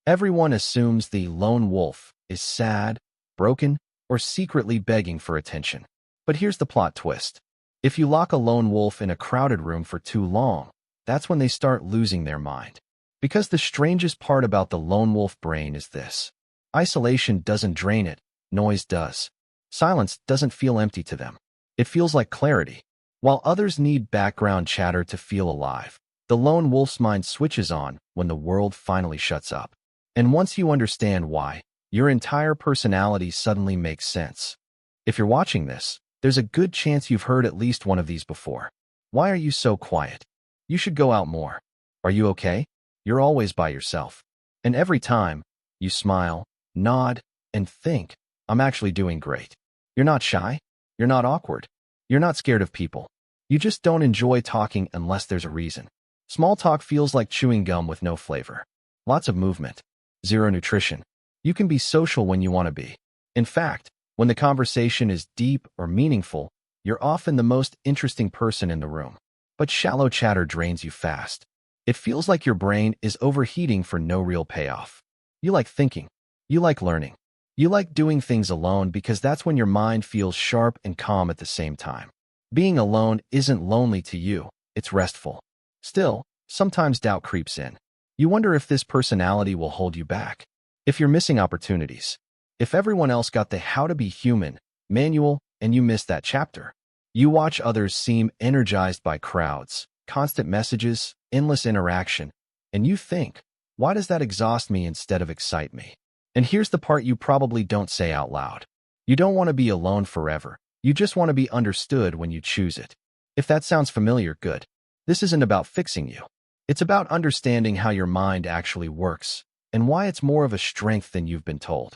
Everyone assumes the lone wolf is sad, broken, or secretly begging for attention. But here's the plot twist. If you lock a lone wolf in a crowded room for too long, that's when they start losing their mind. Because the strangest part about the lone wolf brain is this. Isolation doesn't drain it, noise does. Silence doesn't feel empty to them. It feels like clarity. While others need background chatter to feel alive, the lone wolf's mind switches on when the world finally shuts up. And once you understand why, your entire personality suddenly makes sense. If you're watching this, there's a good chance you've heard at least one of these before. Why are you so quiet? You should go out more. Are you okay? You're always by yourself. And every time, you smile, nod, and think, I'm actually doing great. You're not shy. You're not awkward. You're not scared of people. You just don't enjoy talking unless there's a reason. Small talk feels like chewing gum with no flavor. Lots of movement. Zero nutrition. You can be social when you want to be. In fact, when the conversation is deep or meaningful, you're often the most interesting person in the room. But shallow chatter drains you fast. It feels like your brain is overheating for no real payoff. You like thinking. You like learning. You like doing things alone because that's when your mind feels sharp and calm at the same time. Being alone isn't lonely to you, it's restful. Still, sometimes doubt creeps in. You wonder if this personality will hold you back. If you're missing opportunities. If everyone else got the How to Be Human manual and you missed that chapter. You watch others seem energized by crowds, constant messages, endless interaction, and you think, why does that exhaust me instead of excite me? And here's the part you probably don't say out loud. You don't want to be alone forever. You just want to be understood when you choose it. If that sounds familiar, good. This isn't about fixing you. It's about understanding how your mind actually works and why it's more of a strength than you've been told.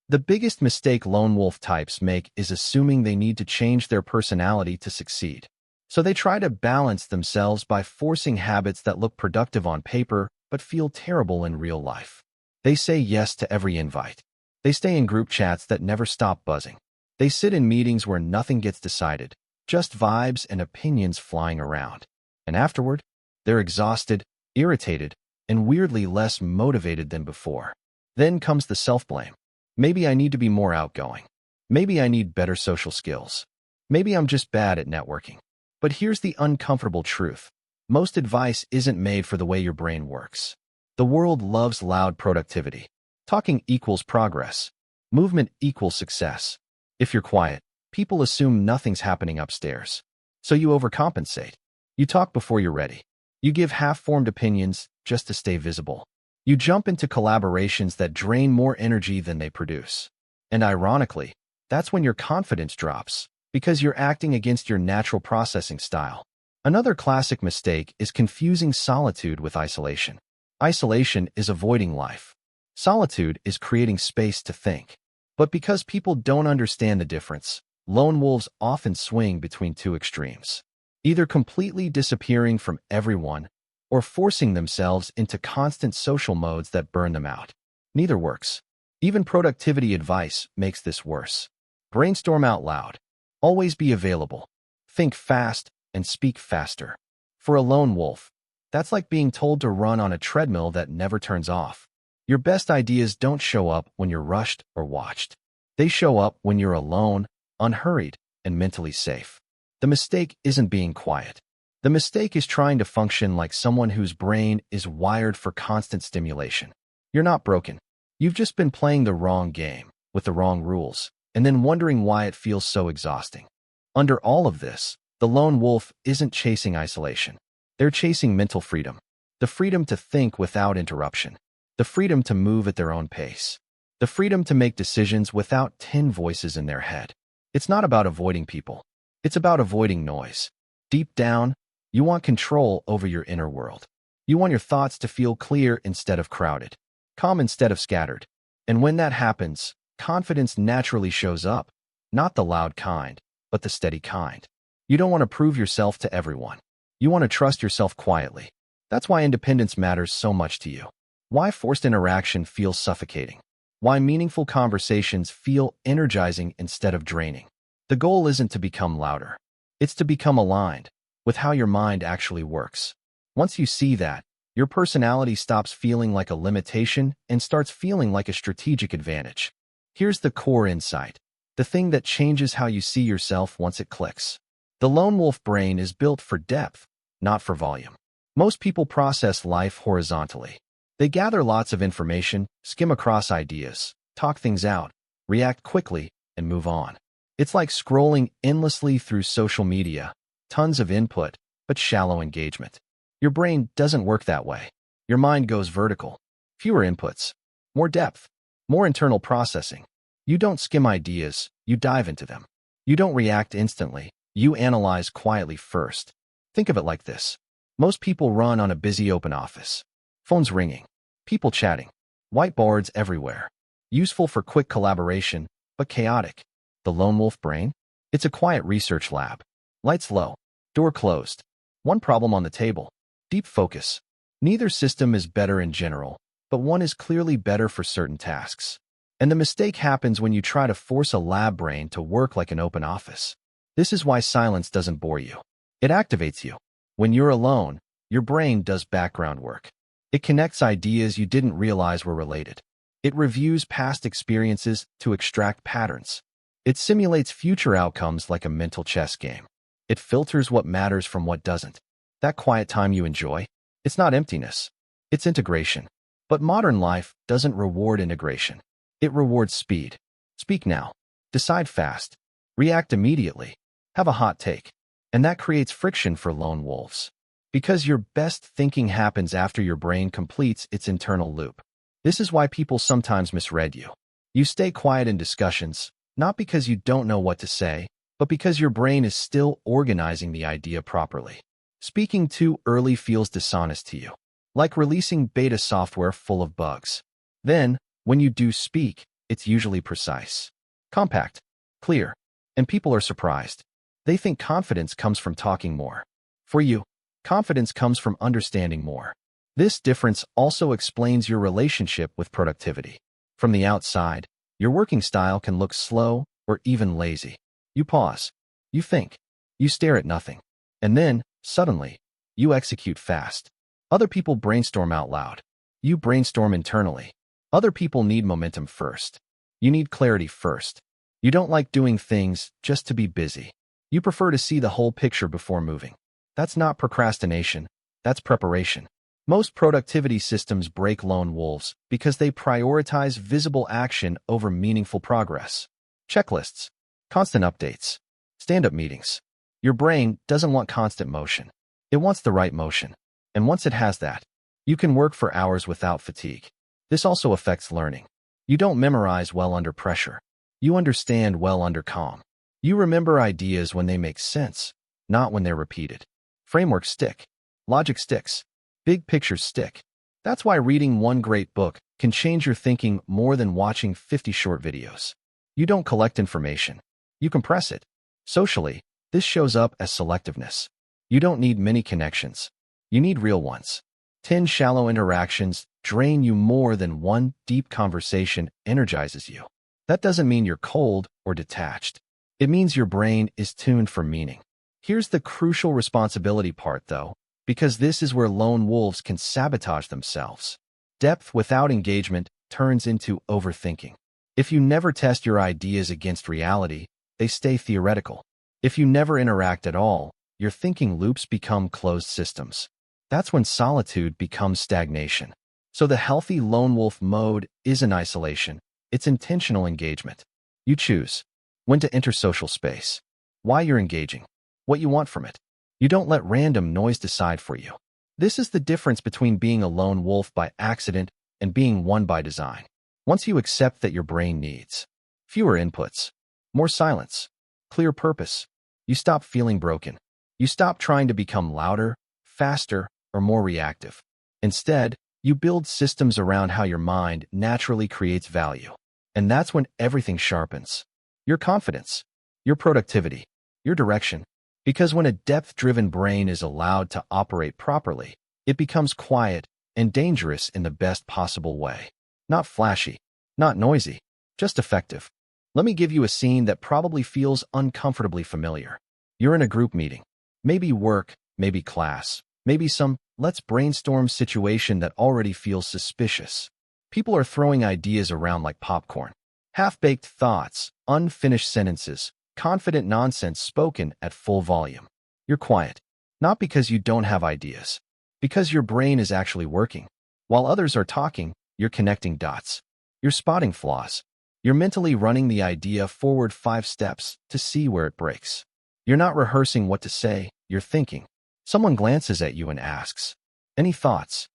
The biggest mistake lone wolf types make is assuming they need to change their personality to succeed. So they try to balance themselves by forcing habits that look productive on paper but feel terrible in real life. They say yes to every invite. They stay in group chats that never stop buzzing. They sit in meetings where nothing gets decided, just vibes and opinions flying around. And afterward, they're exhausted, irritated, and weirdly less motivated than before. Then comes the self-blame. Maybe I need to be more outgoing. Maybe I need better social skills. Maybe I'm just bad at networking. But here's the uncomfortable truth. Most advice isn't made for the way your brain works. The world loves loud productivity. Talking equals progress. Movement equals success. If you're quiet, people assume nothing's happening upstairs. So you overcompensate. You talk before you're ready. You give half-formed opinions just to stay visible. You jump into collaborations that drain more energy than they produce. And ironically, that's when your confidence drops, because you're acting against your natural processing style. Another classic mistake is confusing solitude with isolation. Isolation is avoiding life. Solitude is creating space to think. But because people don't understand the difference, lone wolves often swing between two extremes, either completely disappearing from everyone or forcing themselves into constant social modes that burn them out. Neither works. Even productivity advice makes this worse. Brainstorm out loud. Always be available. Think fast and speak faster. For a lone wolf, that's like being told to run on a treadmill that never turns off. Your best ideas don't show up when you're rushed or watched. They show up when you're alone, unhurried, and mentally safe. The mistake isn't being quiet. The mistake is trying to function like someone whose brain is wired for constant stimulation. You're not broken. You've just been playing the wrong game, with the wrong rules, and then wondering why it feels so exhausting. Under all of this, the lone wolf isn't chasing isolation. They're chasing mental freedom. The freedom to think without interruption. The freedom to move at their own pace. The freedom to make decisions without 10 voices in their head. It's not about avoiding people. It's about avoiding noise. Deep down, you want control over your inner world. You want your thoughts to feel clear instead of crowded, calm instead of scattered. And when that happens, confidence naturally shows up. Not the loud kind, but the steady kind. You don't want to prove yourself to everyone. You want to trust yourself quietly. That's why independence matters so much to you. Why forced interaction feels suffocating. Why meaningful conversations feel energizing instead of draining. The goal isn't to become louder. It's to become aligned with how your mind actually works. Once you see that, Your personality stops feeling like a limitation and starts feeling like a strategic advantage. Here's the core insight, the thing that changes how you see yourself once it clicks. The lone wolf brain is built for depth, not for volume. Most people process life horizontally. They gather lots of information, skim across ideas, talk things out, react quickly, and move on. It's like scrolling endlessly through social media, tons of input, but shallow engagement. Your brain doesn't work that way. Your mind goes vertical. Fewer inputs, more depth, more internal processing. You don't skim ideas, you dive into them. You don't react instantly, you analyze quietly first. Think of it like this. Most people run on a busy open office. Phones ringing, people chatting, whiteboards everywhere. Useful for quick collaboration, but chaotic. The lone wolf brain? It's a quiet research lab. Lights low, door closed. One problem on the table. Deep focus. Neither system is better in general, but one is clearly better for certain tasks. And the mistake happens when you try to force a lab brain to work like an open office. This is why silence doesn't bore you. It activates you. When you're alone, your brain does background work. It connects ideas you didn't realize were related. It reviews past experiences to extract patterns. It simulates future outcomes like a mental chess game. It filters what matters from what doesn't. That quiet time you enjoy, it's not emptiness, it's integration. But modern life doesn't reward integration. It rewards speed. Speak now. Decide fast. React immediately. Have a hot take. And that creates friction for lone wolves. Because your best thinking happens after your brain completes its internal loop. This is why people sometimes misread you. You stay quiet in discussions, not because you don't know what to say, but because your brain is still organizing the idea properly. Speaking too early feels dishonest to you, like releasing beta software full of bugs. Then, when you do speak, it's usually precise, compact, clear, and people are surprised. They think confidence comes from talking more. For you, confidence comes from understanding more. This difference also explains your relationship with productivity. From the outside, your working style can look slow or even lazy. You pause, you think, you stare at nothing, and then, suddenly, you execute fast. Other people brainstorm out loud. You brainstorm internally. Other people need momentum first. You need clarity first. You don't like doing things just to be busy. You prefer to see the whole picture before moving. That's not procrastination, that's preparation. Most productivity systems break lone wolves because they prioritize visible action over meaningful progress. Checklists, constant updates, stand-up meetings. Your brain doesn't want constant motion. It wants the right motion. And once it has that, you can work for hours without fatigue. This also affects learning. You don't memorize well under pressure. You understand well under calm. You remember ideas when they make sense, not when they're repeated. Frameworks stick. Logic sticks. Big pictures stick. That's why reading one great book can change your thinking more than watching 50 short videos. You don't collect information. You compress it. Socially, this shows up as selectiveness. You don't need many connections. You need real ones. 10 shallow interactions drain you more than one deep conversation energizes you. That doesn't mean you're cold or detached. It means your brain is tuned for meaning. Here's the crucial responsibility part, though, because this is where lone wolves can sabotage themselves. Depth without engagement turns into overthinking. If you never test your ideas against reality, they stay theoretical. If you never interact at all, your thinking loops become closed systems. That's when solitude becomes stagnation. So the healthy lone wolf mode isn't isolation, it's intentional engagement. You choose when to enter social space, why you're engaging, what you want from it. You don't let random noise decide for you. This is the difference between being a lone wolf by accident and being one by design. Once you accept that your brain needs fewer inputs, more silence, clear purpose, you stop feeling broken. You stop trying to become louder, faster, or more reactive. Instead, you build systems around how your mind naturally creates value. And that's when everything sharpens. Your confidence, your productivity, your direction. Because when a depth-driven brain is allowed to operate properly, it becomes quiet and dangerous in the best possible way. Not flashy, not noisy, just effective. Let me give you a scene that probably feels uncomfortably familiar. You're in a group meeting. Maybe work, maybe class. Maybe some let's brainstorm situation that already feels suspicious. People are throwing ideas around like popcorn. Half-baked thoughts, unfinished sentences, confident nonsense spoken at full volume. You're quiet, not because you don't have ideas, because your brain is actually working. While others are talking, you're connecting dots. You're spotting flaws. You're mentally running the idea forward 5 steps to see where it breaks. You're not rehearsing what to say, you're thinking. Someone glances at you and asks, "Any thoughts?"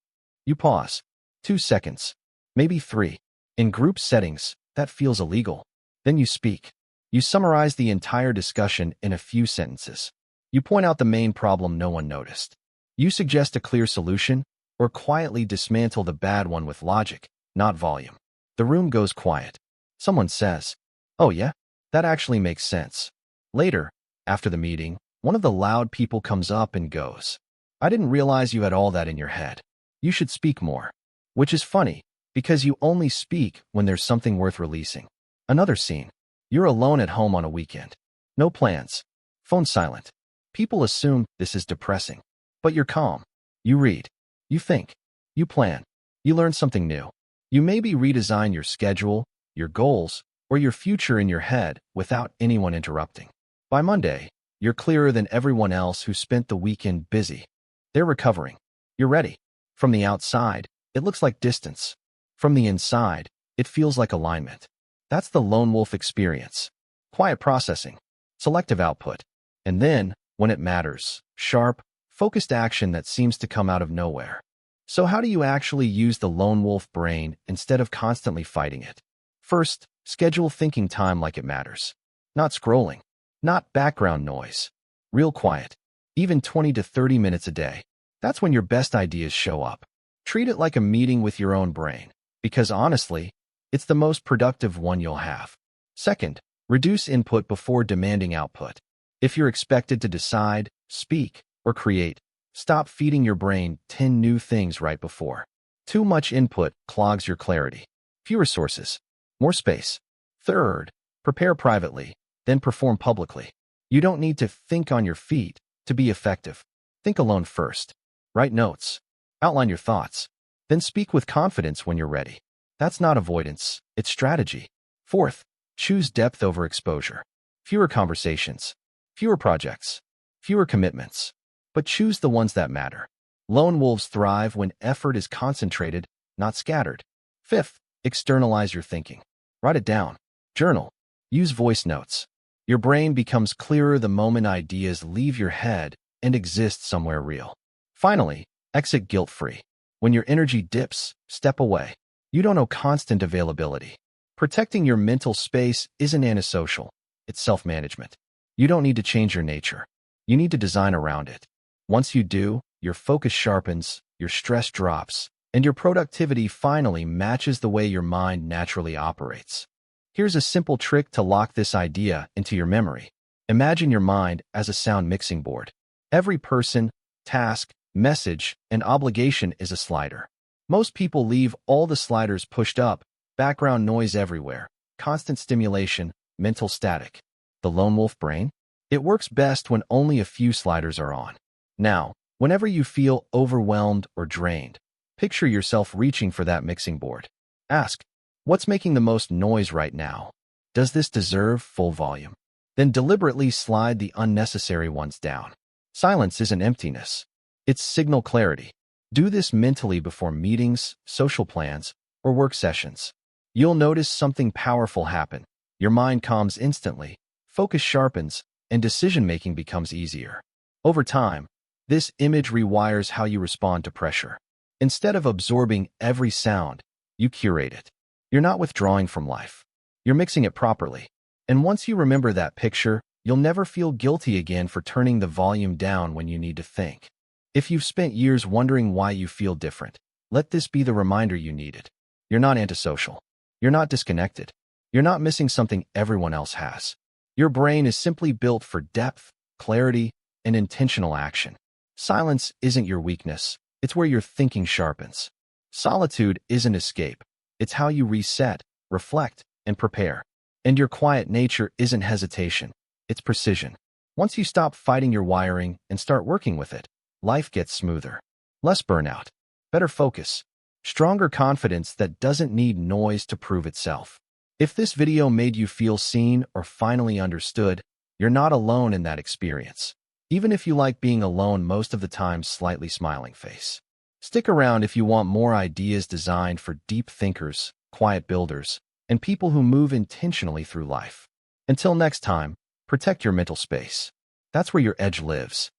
You pause. 2 seconds. Maybe 3. In group settings, that feels illegal. Then you speak. You summarize the entire discussion in a few sentences. You point out the main problem no one noticed. You suggest a clear solution, or quietly dismantle the bad one with logic, not volume. The room goes quiet. Someone says, "Oh yeah? That actually makes sense." Later, after the meeting, one of the loud people comes up and goes, "I didn't realize you had all that in your head. You should speak more." Which is funny, because you only speak when there's something worth releasing. Another scene. You're alone at home on a weekend. No plans. Phone silent. People assume this is depressing. But you're calm. You read. You think. You plan. You learn something new. You maybe redesign your schedule, your goals, or your future in your head without anyone interrupting. By Monday, you're clearer than everyone else who spent the weekend busy. They're recovering. You're ready. From the outside, it looks like distance. From the inside, it feels like alignment. That's the lone wolf experience. Quiet processing, selective output, and then, when it matters, sharp, focused action that seems to come out of nowhere. So how do you actually use the lone wolf brain instead of constantly fighting it? First, schedule thinking time like it matters. Not scrolling, not background noise. Real quiet, even 20 to 30 minutes a day. That's when your best ideas show up. Treat it like a meeting with your own brain, because honestly, it's the most productive one you'll have. Second, reduce input before demanding output. If you're expected to decide, speak, or create, stop feeding your brain 10 new things right before. Too much input clogs your clarity. Fewer sources, more space. Third, prepare privately, then perform publicly. You don't need to think on your feet to be effective. Think alone first. Write notes. Outline your thoughts. Then speak with confidence when you're ready. That's not avoidance, it's strategy. Fourth, choose depth over exposure. Fewer conversations, fewer projects, fewer commitments. But choose the ones that matter. Lone wolves thrive when effort is concentrated, not scattered. Fifth, externalize your thinking. Write it down. Journal. Use voice notes. Your brain becomes clearer the moment ideas leave your head and exist somewhere real. Finally, exit guilt-free. When your energy dips, step away. You don't owe constant availability. Protecting your mental space isn't antisocial. It's self-management. You don't need to change your nature. You need to design around it. Once you do, your focus sharpens, your stress drops, and your productivity finally matches the way your mind naturally operates. Here's a simple trick to lock this idea into your memory. Imagine your mind as a sound mixing board. Every person, task, message, and obligation is a slider. Most people leave all the sliders pushed up, background noise everywhere, constant stimulation, mental static. The lone wolf brain? It works best when only a few sliders are on. Now, whenever you feel overwhelmed or drained, picture yourself reaching for that mixing board. Ask, what's making the most noise right now? Does this deserve full volume? Then deliberately slide the unnecessary ones down. Silence isn't emptiness. It's signal clarity. Do this mentally before meetings, social plans, or work sessions. You'll notice something powerful happen. Your mind calms instantly, focus sharpens, and decision-making becomes easier. Over time, this image rewires how you respond to pressure. Instead of absorbing every sound, you curate it. You're not withdrawing from life. You're mixing it properly. And once you remember that picture, you'll never feel guilty again for turning the volume down when you need to think. If you've spent years wondering why you feel different, let this be the reminder you needed. You're not antisocial. You're not disconnected. You're not missing something everyone else has. Your brain is simply built for depth, clarity, and intentional action. Silence isn't your weakness. It's where your thinking sharpens. Solitude isn't escape. It's how you reset, reflect, and prepare. And your quiet nature isn't hesitation. It's precision. Once you stop fighting your wiring and start working with it, life gets smoother. Less burnout, better focus, stronger confidence that doesn't need noise to prove itself. If this video made you feel seen or finally understood, you're not alone in that experience. Even if you like being alone most of the time, slightly smiling face. Stick around if you want more ideas designed for deep thinkers, quiet builders, and people who move intentionally through life. Until next time, protect your mental space. That's where your edge lives.